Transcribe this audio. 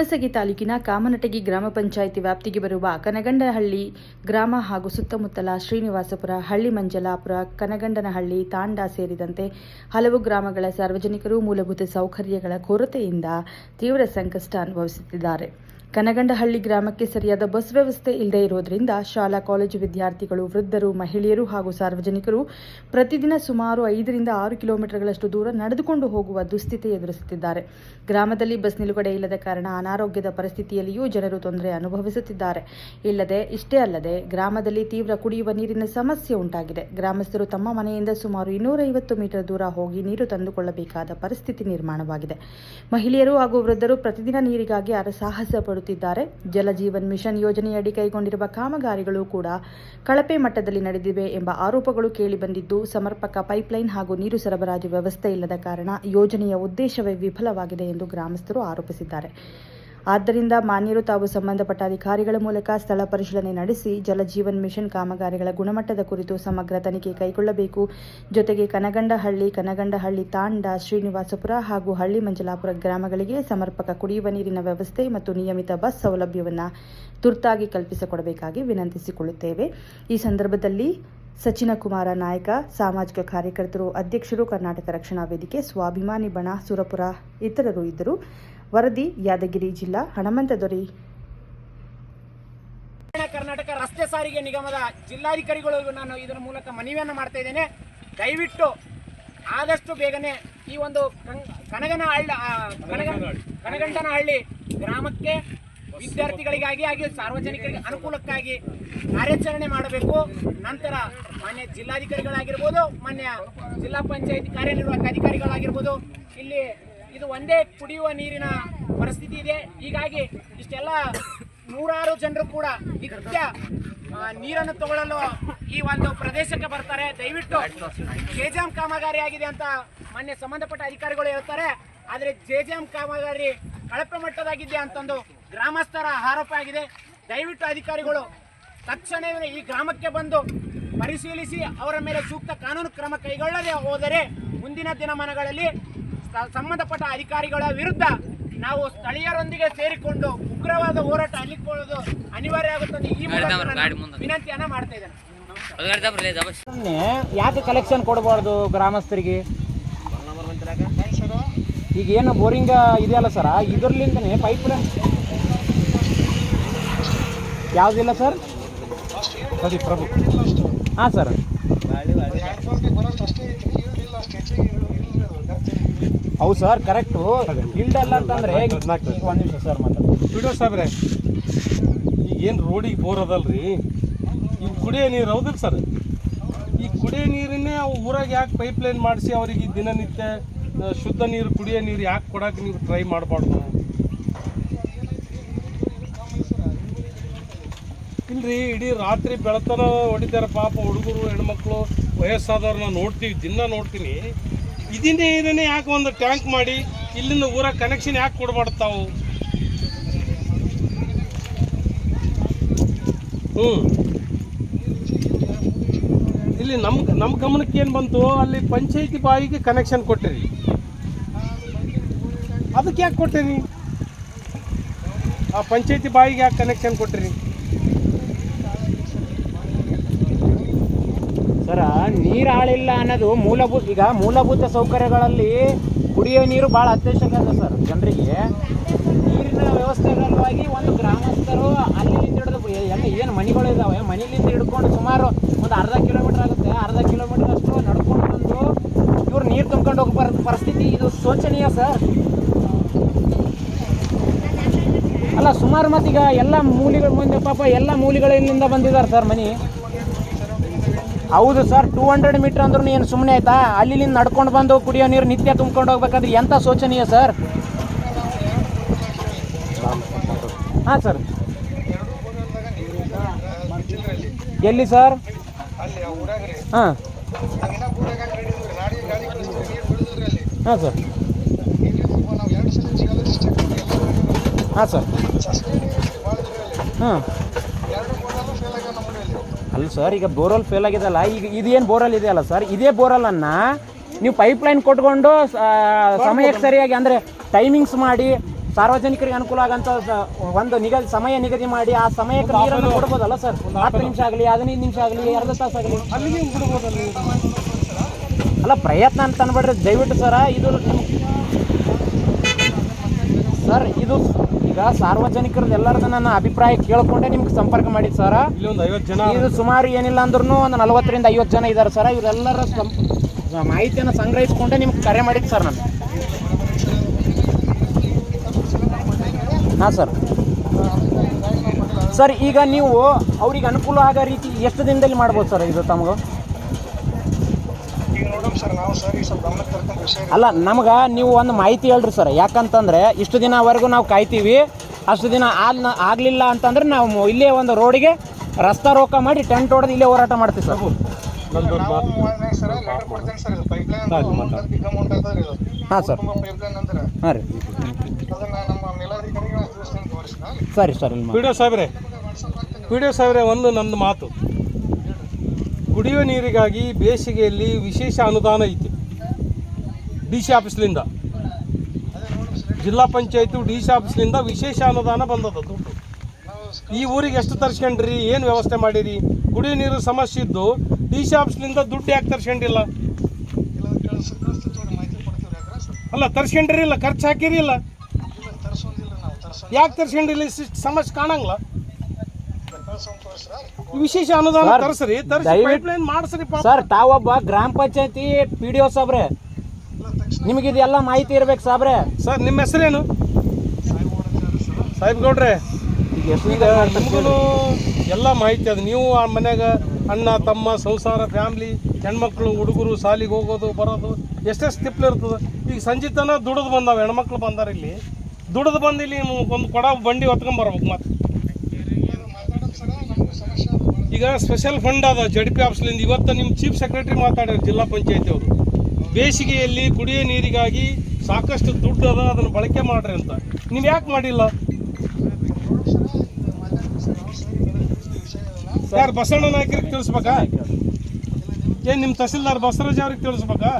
ಹುಣಸಗಿ ತಾಲೂಕಿನ ಕಾಮನಟಗಿ ಗ್ರಾಮ ಪಂಚಾಯಿತಿ ವ್ಯಾಪ್ತಿಗೆ ಬರುವ ಕನಗಂಡನಹಳ್ಳಿ ಗ್ರಾಮ ಹಾಗೂ ಸುತ್ತಮುತ್ತಲ ಶ್ರೀನಿವಾಸಪುರ, ಹಳ್ಳಿ ಮಂಜಲಾಪುರ, ಕನಗಂಡನಹಳ್ಳಿ, ತಾಂಡಾ ಸೇರಿದಂತೆ ಹಲವು ಗ್ರಾಮಗಳ ಸಾರ್ವಜನಿಕರು ಮೂಲಭೂತ ಸೌಕರ್ಯಗಳ ಕೊರತೆಯಿಂದ ತೀವ್ರ ಸಂಕಷ್ಟ ಅನುಭವಿಸುತ್ತಿದ್ದಾರೆ. ಕನಗಂಡಹಳ್ಳಿ ಗ್ರಾಮಕ್ಕೆ ಸರಿಯಾದ ಬಸ್ ವ್ಯವಸ್ಥೆ ಇಲ್ಲದೇ ಇರುವುದರಿಂದ ಶಾಲಾ ಕಾಲೇಜು ವಿದ್ಯಾರ್ಥಿಗಳು, ವೃದ್ಧರು, ಮಹಿಳೆಯರು ಹಾಗೂ ಸಾರ್ವಜನಿಕರು ಪ್ರತಿದಿನ ಸುಮಾರು 5 ರಿಂದ 6 ಕಿಲೋಮೀಟರ್ಗಳಷ್ಟು ದೂರ ನಡೆದುಕೊಂಡು ಹೋಗುವ ದುಸ್ಥಿತಿ ಎದುರಿಸುತ್ತಿದ್ದಾರೆ. ಗ್ರಾಮದಲ್ಲಿ ಬಸ್ ನಿಲುಗಡೆ ಇಲ್ಲದ ಕಾರಣ ಅನಾರೋಗ್ಯದ ಪರಿಸ್ಥಿತಿಯಲ್ಲಿಯೂ ಜನರು ತೊಂದರೆ ಅನುಭವಿಸುತ್ತಿದ್ದಾರೆ. ಇಷ್ಟೇ ಅಲ್ಲದೆ ಗ್ರಾಮದಲ್ಲಿ ತೀವ್ರ ಕುಡಿಯುವ ನೀರಿನ ಸಮಸ್ಯೆ ಉಂಟಾಗಿದೆ. ಗ್ರಾಮಸ್ಥರು ತಮ್ಮ ಮನೆಯಿಂದ ಸುಮಾರು 250 ಮೀಟರ್ ದೂರ ಹೋಗಿ ನೀರು ತಂದುಕೊಳ್ಳಬೇಕಾದ ಪರಿಸ್ಥಿತಿ ನಿರ್ಮಾಣವಾಗಿದೆ. ಮಹಿಳೆಯರು ಹಾಗೂ ವೃದ್ಧರು ಪ್ರತಿದಿನ ನೀರಿಗಾಗಿ ಹರಸಾಹಸ ಪಡುತ್ತಿದ್ದಾರೆ. ಜಲ ಜೀವನ್ ಮಿಷನ್ ಯೋಜನೆಯಡಿ ಕೈಗೊಂಡಿರುವ ಕಾಮಗಾರಿಗಳು ಕೂಡ ಕಳಪೆ ಮಟ್ಟದಲ್ಲಿ ನಡೆದಿವೆ ಎಂಬ ಆರೋಪಗಳು ಕೇಳಿಬಂದಿದ್ದು, ಸಮರ್ಪಕ ಪೈಪ್ಲೈನ್ ಹಾಗೂ ನೀರು ಸರಬರಾಜು ವ್ಯವಸ್ಥೆ ಇಲ್ಲದ ಕಾರಣ ಯೋಜನೆಯ ಉದ್ದೇಶವೇ ವಿಫಲವಾಗಿದೆ ಎಂದು ಗ್ರಾಮಸ್ಥರು ಆರೋಪಿಸಿದ್ದಾರೆ. ಆದ್ದರಿಂದ ಮಾನ್ಯರು ತಾವು ಸಂಬಂಧಪಟ್ಟ ಅಧಿಕಾರಿಗಳ ಮೂಲಕ ಸ್ಥಳ ಪರಿಶೀಲನೆ ನಡೆಸಿ ಜಲ ಜೀವನ್ ಮಿಷನ್ ಕಾಮಗಾರಿಗಳ ಗುಣಮಟ್ಟದ ಕುರಿತು ಸಮಗ್ರ ತನಿಖೆ ಕೈಗೊಳ್ಳಬೇಕು. ಜೊತೆಗೆ ಕನಗಂಡಹಳ್ಳಿ, ತಾಂಡಾ, ಶ್ರೀನಿವಾಸಪುರ ಹಾಗೂ ಹಳ್ಳಿ ಮಂಜಲಾಪುರ ಗ್ರಾಮಗಳಿಗೆ ಸಮರ್ಪಕ ಕುಡಿಯುವ ನೀರಿನ ವ್ಯವಸ್ಥೆ ಮತ್ತು ನಿಯಮಿತ ಬಸ್ ಸೌಲಭ್ಯವನ್ನು ತುರ್ತಾಗಿ ಕಲ್ಪಿಸಿಕೊಡಬೇಕಾಗಿ ವಿನಂತಿಸಿಕೊಳ್ಳುತ್ತೇವೆ. ಈ ಸಂದರ್ಭದಲ್ಲಿ ಸಚಿನಕುಮಾರ ನಾಯಕ, ಸಾಮಾಜಿಕ ಕಾರ್ಯಕರ್ತರು, ಅಧ್ಯಕ್ಷರು, ಕರ್ನಾಟಕ ರಕ್ಷಣಾ ವೇದಿಕೆ, ಸ್ವಾಭಿಮಾನಿ ಬಣ, ಸುರಪುರ ಇತರರು ಇದ್ದರು. ವರದಿ ಯಾದಗಿರಿ ಜಿಲ್ಲಾ ಹನುಮಂತದೊರೆ. ಕರ್ನಾಟಕ ರಸ್ತೆ ಸಾರಿಗೆ ನಿಗಮದ ಜಿಲ್ಲಾಧಿಕಾರಿಗಳು ನಾನು ಇದರ ಮೂಲಕ ಮನವಿಯನ್ನು ಮಾಡ್ತಾ ಇದ್ದೇನೆ. ದಯವಿಟ್ಟು ಆದಷ್ಟು ಬೇಗನೆ ಈ ಒಂದು ಕನಗಂಡನಹಳ್ಳಿ ಗ್ರಾಮಕ್ಕೆ ವಿದ್ಯಾರ್ಥಿಗಳಿಗಾಗಿ ಹಾಗೂ ಸಾರ್ವಜನಿಕರಿಗೆ ಅನುಕೂಲಕ್ಕಾಗಿ ಕಾರ್ಯಾಚರಣೆ ಮಾಡಬೇಕು. ನಂತರ ಮಾನ್ಯ ಜಿಲ್ಲಾಧಿಕಾರಿಗಳಾಗಿರ್ಬೋದು, ಮಾನ್ಯ ಜಿಲ್ಲಾ ಪಂಚಾಯತ್ ಕಾರ್ಯನಿರ್ವಾಹಕ ಅಧಿಕಾರಿಗಳಾಗಿರ್ಬೋದು, ಇಲ್ಲಿ ಇದು ಒಂದೇ ಕುಡಿಯುವ ನೀರಿನ ಪರಿಸ್ಥಿತಿ ಇದೆ. ಹೀಗಾಗಿ ಇಷ್ಟೆಲ್ಲ ನೂರಾರು ಜನರು ಕೂಡ ನಿತ್ಯ ನೀರನ್ನು ತಗೊಳ್ಳಲು ಈ ಒಂದು ಪ್ರದೇಶಕ್ಕೆ ಬರ್ತಾರೆ. ದಯವಿಟ್ಟು ಜೆಜೆಎಂ ಕಾಮಗಾರಿ ಆಗಿದೆ ಅಂತ ಮಾನ್ಯ ಸಂಬಂಧಪಟ್ಟ ಅಧಿಕಾರಿಗಳು ಹೇಳ್ತಾರೆ. ಆದರೆ ಜೆಜೆಎಂ ಕಾಮಗಾರಿ ಕಳಪೆ ಮಟ್ಟದಾಗಿದೆ ಅಂತಂದು ಗ್ರಾಮಸ್ಥರ ಆರೋಪ ಆಗಿದೆ. ದಯವಿಟ್ಟು ಅಧಿಕಾರಿಗಳು ತಕ್ಷಣವೇ ಈ ಗ್ರಾಮಕ್ಕೆ ಬಂದು ಪರಿಶೀಲಿಸಿ ಅವರ ಮೇಲೆ ಸೂಕ್ತ ಕಾನೂನು ಕ್ರಮ ಕೈಗೊಳ್ಳದೆ ಹೋದರೆ ಮುಂದಿನ ದಿನಮಾನಗಳಲ್ಲಿ ಸಂಬಂಧಪಟ್ಟ ಅಧಿಕಾರಿಗಳ ವಿರುದ್ಧ ನಾವು ಸ್ಥಳೀಯರೊಂದಿಗೆ ಸೇರಿಕೊಂಡು ಉಗ್ರವಾದ ಹೋರಾಟ ಹಮ್ಮಿಕೊಳ್ಳೋದು ಅನಿವಾರ್ಯ ಆಗುತ್ತದೆ. ಈ ವಿನಂತಿಯನ್ನ ಮಾಡ್ತಾ ಇದ್ದೇನೆ. ಯಾಕೆ ಕಲೆಕ್ಷನ್ ಕೊಡಬಾರ್ದು ಗ್ರಾಮಸ್ಥರಿಗೆ? ಈಗ ಏನು ಬೋರಿಂಗ್ ಇದೆಯಲ್ಲ ಸರ್, ಇದರ್ಲಿಂದನೇ ಪೈಪ್ ಲೈನ್ ಯಾವುದಿಲ್ಲ ಸರ್? ಪ್ರಭು ಹಾಂ ಸರ್. ಹೌದು ಸರ್, ಕರೆಕ್ಟು. ಫೀಲ್ಡ್ ಅಲ್ಲ ಅಂತಂದರೆ ಒಂದು ನಿಮಿಷ ಸರ್ ವಿಡಿಯೋ ಸಾಬ್ರೆ, ಈಗ ಏನು ರೋಡಿಗೆ ಬೋರ್ ಅದಲ್ರಿ, ಇವು ಕುಡಿಯೋ ನೀರು ಹೌದಿಲ್ಲ ಸರ್? ಈ ಕುಡಿಯೋ ನೀರನ್ನೇ ಅವು ಊರಾಗ ಯಾಕೆ ಪೈಪ್ಲೈನ್ ಮಾಡಿಸಿ ಅವರಿಗೆ ದಿನನಿತ್ಯ ಶುದ್ಧ ನೀರು, ಕುಡಿಯೋ ನೀರು ಯಾಕೆ ಕೊಡೋಕೆ ನೀವು ಟ್ರೈ ಮಾಡಬಾರ್ದು? ಇಲ್ರಿ, ಇಡೀ ರಾತ್ರಿ ಬೆಳತನ ಹೊಡಿತಾರೆ ಪಾಪ ಹುಡುಗರು, ಹೆಣ್ಮಕ್ಳು, ವಯಸ್ಸಾದವ್ರನ್ನ ನೋಡ್ತೀವಿ, ದಿನ ನೋಡ್ತೀನಿ. ಇದನ್ನೇ ಯಾಕೆ ಒಂದು ಟ್ಯಾಂಕ್ ಮಾಡಿ ಇಲ್ಲಿಂದ ಊರಾಗ ಕನೆಕ್ಷನ್ ಯಾಕೆ ಕೊಡ್ಬಾರ್ದು? ಇಲ್ಲಿ ನಮ್ಮ ಗಮನಕ್ಕೆ ಏನು ಬಂತು, ಅಲ್ಲಿ ಪಂಚಾಯಿತಿ ಬಾವಿಗೆ ಕನೆಕ್ಷನ್ ಕೊಟ್ಟಿರಿ, ಅದಕ್ಕೆ ಯಾಕೆ ಕೊಟ್ಟಿರಿ? ಆ ಪಂಚಾಯಿತಿ ಬಾವಿಗೆ ಯಾಕೆ ಕನೆಕ್ಷನ್ ಕೊಟ್ಟಿರಿ ಸರ? ನೀರು ಆಳಿಲ್ಲ ಅನ್ನೋದು ಮೂಲಭೂತ ಸೌಕರ್ಯಗಳಲ್ಲಿ ಕುಡಿಯೋ ನೀರು ಭಾಳ ಅತ್ಯವಶ್ಯಕ ಇದೆ ಸರ್. ಜನರಿಗೆ ನೀರಿನ ವ್ಯವಸ್ಥೆಗಾಗಿ ಒಂದು ಗ್ರಾಮಸ್ಥರು ಅಲ್ಲಿಂದ ಹಿಡಿದು ಏನು ಮನೆಗಳು ಇದ್ದಾವೆ, ಮನೆಯಿಂದ ಹಿಡ್ಕೊಂಡು ಸುಮಾರು ಒಂದು ಅರ್ಧ ಕಿಲೋಮೀಟರ್ ಆಗುತ್ತೆ. ಅರ್ಧ ಕಿಲೋಮೀಟರ್ ಅಷ್ಟು ನಡ್ಕೊಂಡು ಬಂದು ಇವ್ರು ನೀರು ತುಂಬ್ಕೊಂಡು ಹೋಗೋ ಪರಿಸ್ಥಿತಿ, ಇದು ಶೋಚನೀಯ ಸರ್. ಅಲ್ಲ ಸುಮಾರು ಮತ್ತೀಗ ಎಲ್ಲ ಮೂಲಿಗಳ ಮುಂದೆ ಪಾಪ ಎಲ್ಲ ಮೂಲಿಗಳಿಂದ ಬಂದಿದ್ದಾರೆ ಸರ್ ಮನೆ. ಹೌದು ಸರ್, 200 ಮೀಟರ್ ಅಂದ್ರೂ ಏನು ಸುಮ್ಮನೆ ಆಯ್ತಾ? ಅಲ್ಲಿಂದ ನಡ್ಕೊಂಡು ಬಂದು ಕುಡಿಯೋ ನೀರು ನಿತ್ಯ ತುಂಬ್ಕೊಂಡು ಹೋಗ್ಬೇಕಾದ್ರೆ ಎಂಥ ಶೋಚನೀಯ ಸರ್. ಹಾಂ ಸರ್, ಎಲ್ಲಿ ಸರ್? ಹಾಂ ಹಾಂ ಸರ್, ಹಾಂ ಸರ್, ಹಾಂ. ಅಲ್ಲ ಸರ್, ಈಗ ಬೋರ್ವೆಲ್ ಫೇಲ್ ಆಗಿದೆಯಲ್ಲ, ಈಗ ಇದೇನು ಬೋರ್ವೆಲ್ ಇದೆಯಲ್ಲ ಸರ್, ಇದೇ ಬೋರ್ವೆಲನ್ನು ನೀವು ಪೈಪ್ಲೈನ್ ಕೊಟ್ಕೊಂಡು ಸಮಯಕ್ಕೆ ಸರಿಯಾಗಿ ಅಂದರೆ ಟೈಮಿಂಗ್ಸ್ ಮಾಡಿ ಸಾರ್ವಜನಿಕರಿಗೆ ಅನುಕೂಲ ಆಗಂತ ಒಂದು ಸಮಯ ನಿಗದಿ ಮಾಡಿ ಆ ಸಮಯಕ್ಕೆ ನೀರನ್ನು ಕೊಡ್ಬೋದಲ್ಲ ಸರ್? 10 ನಿಮಿಷ ಆಗಲಿ, 15 ನಿಮಿಷ ಆಗಲಿ, ಅರ್ಧ ತಾಸು ಆಗಲಿ, ಅಲ್ಲಿಗೆ ಬಿಡ್ಬೋದಲ್ಲ. ಅಲ್ಲ ಪ್ರಯತ್ನ ಅಂತ ಅನ್ಬೇಡ್ರಿ ದಯವಿಟ್ಟು ಸರ. ಇದು ಸರ್, ಇದು ಈಗ ಸಾರ್ವಜನಿಕರದ್ದು ಎಲ್ಲರದ್ದು ನನ್ನ ಅಭಿಪ್ರಾಯ ಕೇಳ್ಕೊಂಡೆ ನಿಮ್ಗೆ ಸಂಪರ್ಕ ಮಾಡಿದ್ದು ಸರ. ಇಲ್ಲಿ ಒಂದು 50 ಜನ ಇದು ಸುಮಾರು ಏನಿಲ್ಲ ಅಂದ್ರೂ ಒಂದು 40 ರಿಂದ 50 ಜನ ಇದ್ದಾರೆ ಸರ್. ಇವರೆಲ್ಲರ ಮಾಹಿತಿಯನ್ನು ಸಂಗ್ರಹಿಸಿಕೊಂಡೆ ನಿಮ್ಗೆ ಕರೆ ಮಾಡಿದ್ದು ಸರ್ ನಾನು. ಹಾಂ ಸರ್, ಈಗ ನೀವು ಅವ್ರಿಗೆ ಅನುಕೂಲ ಆಗೋ ರೀತಿ ಎಷ್ಟು ದಿನದಲ್ಲಿ ಮಾಡ್ಬೋದು ಸರ್ ಇದು ತಮಗೆ? ಅಲ್ಲ, ನಮ್ಗೆ ನೀವು ಒಂದು ಮಾಹಿತಿ ಹೇಳ್ರಿ ಸರ್. ಯಾಕಂತಂದರೆ ಇಷ್ಟು ದಿನವರೆಗೂ ನಾವು ಕಾಯ್ತೀವಿ, ಅಷ್ಟು ದಿನ ಆಗಲಿಲ್ಲ ಅಂತಂದ್ರೆ ನಾವು ಇಲ್ಲೇ ಒಂದು ರೋಡಿಗೆ ರಸ್ತಾ ರೋಕ ಮಾಡಿ ಟೆಂಟ್ ಹೊಡೆದು ಇಲ್ಲೇ ಹೋರಾಟ ಮಾಡ್ತೀವಿ ಸರ್. ಹಾಂ ಸರ್, ಹಾಂ ರೀ, ಸರಿ ಸರ್. ಪಿ ಡಿ ಒ ಸಾಹೇಬ್ರೆ, ಒಂದು ನನ್ನ ಮಾತು, ಕುಡಿಯುವ ನೀರಿಗಾಗಿ ಬೇಸಿಗೆಯಲ್ಲಿ ವಿಶೇಷ ಅನುದಾನ ಐತಿ ಡಿ ಸಿ ಆಫೀಸ್ಲಿಂದ. ಜಿಲ್ಲಾ ಪಂಚಾಯತು ಡಿ ಸಿ ಆಫೀಸ್ಲಿಂದ ವಿಶೇಷ ಅನುದಾನ ಬಂದದ ದುಡ್ಡು. ಈ ಊರಿಗೆ ಎಷ್ಟು ತರ್ಸ್ಕೊಂಡ್ರಿ, ಏನು ವ್ಯವಸ್ಥೆ ಮಾಡಿರಿ? ಕುಡಿಯುವ ನೀರು ಸಮಸ್ಯೆ ಇದ್ದು ಡಿ ಸಿ ಆಫೀಸ್ಲಿಂದ ದುಡ್ಡು ಯಾಕೆ ತರ್ಸ್ಕೊಂಡಿಲ್ಲ? ಅಲ್ಲ, ತರ್ಸ್ಕೊಂಡ್ರಿ ಇಲ್ಲ, ಖರ್ಚು ಹಾಕಿರಿ ಇಲ್ಲ, ಯಾಕೆ ತರ್ಸ್ಕೊಂಡಿಲ್ಲ? ಸಮಸ್ಯೆ ಕಾಣಂಗಿಲ್ಲ. ವಿಶೇಷ ಅನುದಾನ ತರಿಸ್ರಿ, ಪೈಪ್ಲೈನ್ ಮಾಡಿಸ್ರಿ ಸರ್. ತಾವೊಬ್ಬ ಗ್ರಾಮ ಪಂಚಾಯತಿ ಪಿ ಡಿ ಒ ಸಾಬ್ರೆ, ನಿಮಗೆ ಇದೆಲ್ಲ ಮಾಹಿತಿ ಇರ್ಬೇಕು ಸಾಬ್ರೆ. ಸರ್, ನಿಮ್ಮ ಹೆಸರೇನು? ಸಾಹೇಬ್ ಗೌಡ್ರೆ, ಈಗ ನಿಮಗೂ ಎಲ್ಲ ಮಾಹಿತಿ ಅದು. ನೀವು ಆ ಮನ್ಯಾಗ ಅಣ್ಣ ತಮ್ಮ ಸಂಸಾರ ಫ್ಯಾಮ್ಲಿ, ಹೆಣ್ಮಕ್ಳು ಹುಡುಗರು ಶಾಲಿಗೆ ಹೋಗೋದು ಬರೋದು ಎಷ್ಟೆಷ್ಟು ತಿಪ್ಪಲು ಇರ್ತದೆ. ಈಗ ಸಂಜೆ ತನ ದುಡಿದು ಬಂದಾವ ಹೆಣ್ಮಕ್ಳು ಬಂದಾರ, ಇಲ್ಲಿ ದುಡಿದು ಬಂದು ಇಲ್ಲಿ ಒಂದು ಕೊಡ ಬಂಡಿ ಹೊತ್ಕೊಂಬರ್ಬೇಕು. ಮತ್ತೆ ಈಗ ಸ್ಪೆಷಲ್ ಫಂಡ್ ಅದ ಜಡ್ ಪಿ ಆಫೀಸ್ಲಿಂದ. ಇವತ್ತು ನಿಮ್ಮ ಚೀಫ್ ಸೆಕ್ರೆಟರಿ ಮಾತಾಡ್ಯಾರ ಜಿಲ್ಲಾ ಪಂಚಾಯತಿ ಅವರು, ಬೇಸಿಗೆಯಲ್ಲಿ ಕುಡಿಯೋ ನೀರಿಗಾಗಿ ಸಾಕಷ್ಟು ದುಡ್ಡು ಅದ, ಅದನ್ನು ಬಳಕೆ ಮಾಡ್ರಿ ಅಂತ. ನೀವು ಯಾಕೆ ಮಾಡಿಲ್ಲ? ಯಾರು ಬಸಣ್ಣ ನಾಯಕರಿಗೆ ತಿಳಿಸ್ಬೇಕಾ? ಏನು ನಿಮ್ಮ ತಹಸೀಲ್ದಾರ್ ಬಸವರಾಜ್ ಅವ್ರಿಗೆ ತಿಳಿಸ್ಬೇಕಾ?